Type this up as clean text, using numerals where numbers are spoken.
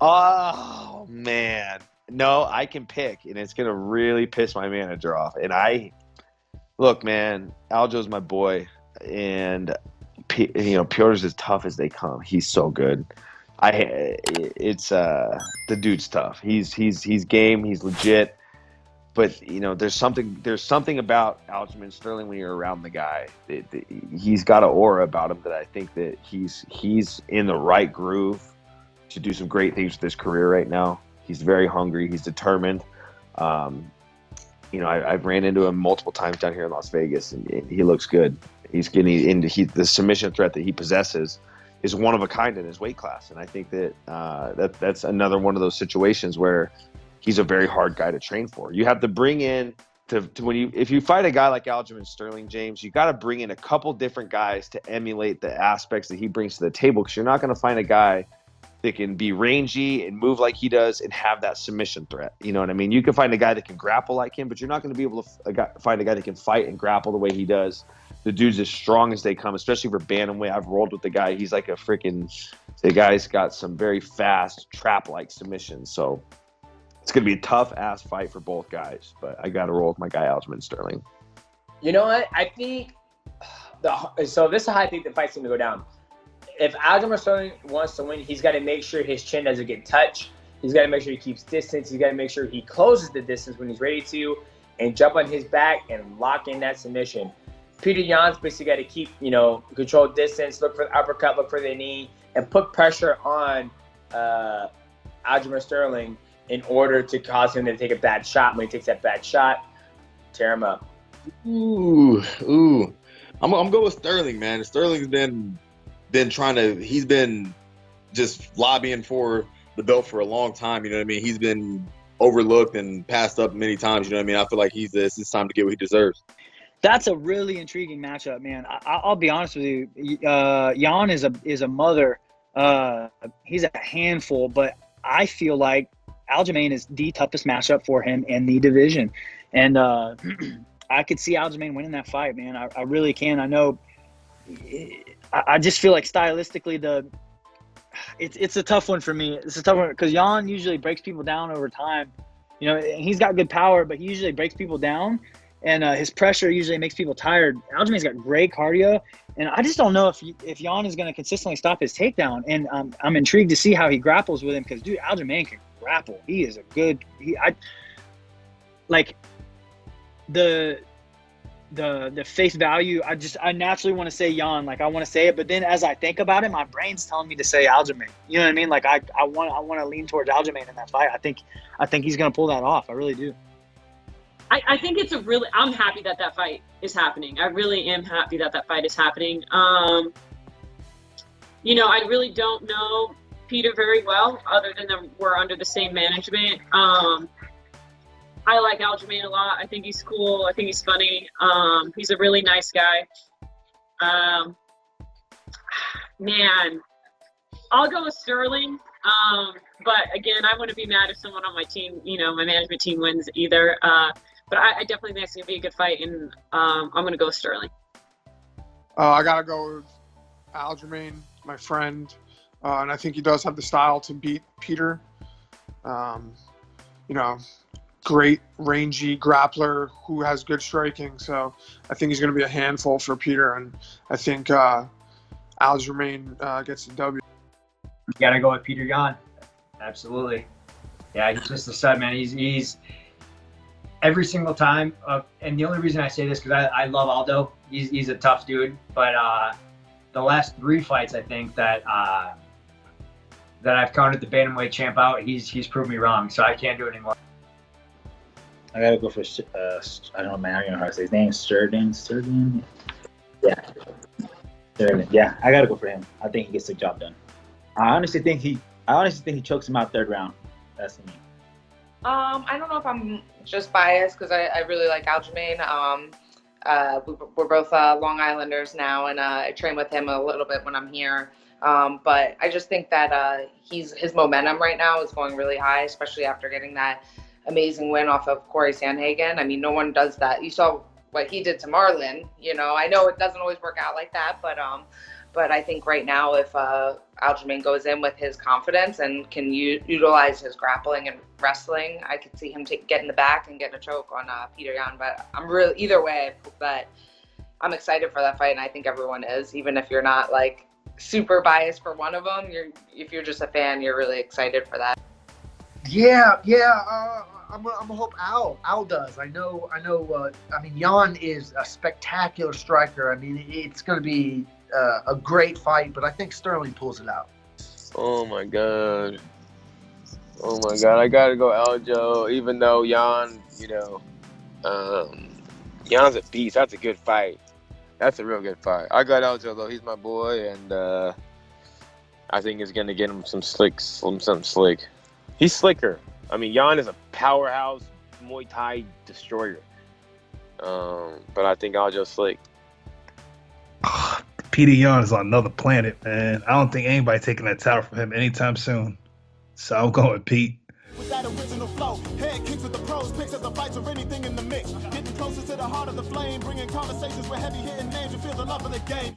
Oh, man. No, I can pick, and it's going to really piss my manager off. And look, man, Aljo's my boy, and Petr's as tough as they come. He's so good. The dude's tough. He's game. He's legit. But there's something about Aljamain Sterling when you're around the guy. He's got an aura about him that I think that he's in the right groove to do some great things with his career right now. He's very hungry. He's determined. I've ran into him multiple times down here in Las Vegas, and he looks good. He's getting into the submission threat that he possesses is one of a kind in his weight class, and I think that that's another one of those situations where he's a very hard guy to train for. You have to bring in if you fight a guy like Aljamain Sterling, James, you got to bring in a couple different guys to emulate the aspects that he brings to the table, because you're not going to find a guy that can be rangy and move like he does and have that submission threat. You know what I mean? You can find a guy that can grapple like him, but you're not going to be able to find a guy that can fight and grapple the way he does. The dude's as strong as they come, especially for bantamweight. I've rolled with the guy. He's like the guy's got some very fast trap-like submissions. So it's going to be a tough-ass fight for both guys, but I got to roll with my guy, Aljamain Sterling. You know what? I think so this is how I think the fight's going to go down. If Aljamain Sterling wants to win, he's got to make sure his chin doesn't get touched. He's got to make sure he keeps distance. He's got to make sure he closes the distance when he's ready to and jump on his back and lock in that submission. Petr Jan's basically got to keep, control distance, look for the uppercut, look for the knee, and put pressure on Aljamain Sterling in order to cause him to take a bad shot. When he takes that bad shot, tear him up. Ooh. I'm going with Sterling, man. Sterling's been he's been just lobbying for the belt for a long time. You know what I mean? He's been overlooked and passed up many times. You know what I mean? I feel like it's time to get what he deserves. That's a really intriguing matchup, man. I'll be honest with you. Jan is a mother. He's a handful, but I feel like Aljamain is the toughest matchup for him in the division. And I could see Aljamain winning that fight, man. I really can. I know. I just feel like stylistically, it's a tough one for me. It's a tough one because Jan usually breaks people down over time. And he's got good power, but he usually breaks people down, and his pressure usually makes people tired. Aljamain's got great cardio, and I just don't know if Jan is going to consistently stop his takedown. And I'm intrigued to see how he grapples with him because, dude, Aljamain can grapple. He is a good. The face value, I naturally want to say Jan, like I want to say it, but then as I think about it, my brain's telling me to say Aljamain. You know what I mean? Like I want to lean towards Aljamain in that fight. I think he's gonna pull that off. I really do. I think I'm happy that fight is happening. I really am happy that fight is happening. I really don't know Petr very well, other than we're under the same management. I like Aljamain a lot. I think he's cool. I think he's funny. He's a really nice guy. Man, I'll go with Sterling. But again, I wouldn't be mad if someone on my team, my management team wins either. But I definitely think it's going to be a good fight, and I'm going to go with Sterling. I got to go with Aljamain, my friend. And I think he does have the style to beat Petr. Great rangy grappler who has good striking. So I think he's going to be a handful for Petr, and I think Aljamain gets the W. You got to go with Petr Yan. Absolutely. Yeah, he's just a stud, man. He's every single time. And the only reason I say this because I love Aldo. He's a tough dude. But the last 3 fights, I think that I've counted the bantamweight champ out, he's proved me wrong. So I can't do it anymore. I gotta go for I don't know, man. I don't know how to say his name. Sturgeon. Yeah. Sterling. Yeah, I gotta go for him. I think he gets the job done. I honestly think he chokes him out 3rd round. That's me. I don't know if I'm just biased because I really like Aljamain. We're both Long Islanders now, and I train with him a little bit when I'm here. But I just think that his momentum right now is going really high, especially after getting that amazing win off of Corey Sandhagen. I mean, no one does that. You saw what he did to Marlon. I know it doesn't always work out like that, but But I think right now, if Aljamain goes in with his confidence and can utilize his grappling and wrestling, I could see him get in the back and get a choke on Petr Yan. But I'm really, either way, but I'm excited for that fight, and I think everyone is, even if you're not like super biased for one of them. If you're just a fan, you're really excited for that. Yeah. I'm gonna hope Al does. I know. I mean, Jan is a spectacular striker. I mean, it's gonna be a great fight, but I think Sterling pulls it out. Oh my god, I gotta go Aljo. Even though Jan, Jan's a beast. That's a good fight. That's a real good fight. I got Aljo though. He's my boy, and I think it's gonna get him some slick. He's slicker. I mean, Jan is a powerhouse Muay Thai destroyer. But I think Aljo's slick. Petr Yan is on another planet, man. I don't think anybody taking that title from him anytime soon. So I'm going with Pete. With that original flow, head kicks with the pros, picks of the fights or anything in the mix. Getting closer to the heart of the flame, bringing conversations with heavy hitting names. You feel the love of the game.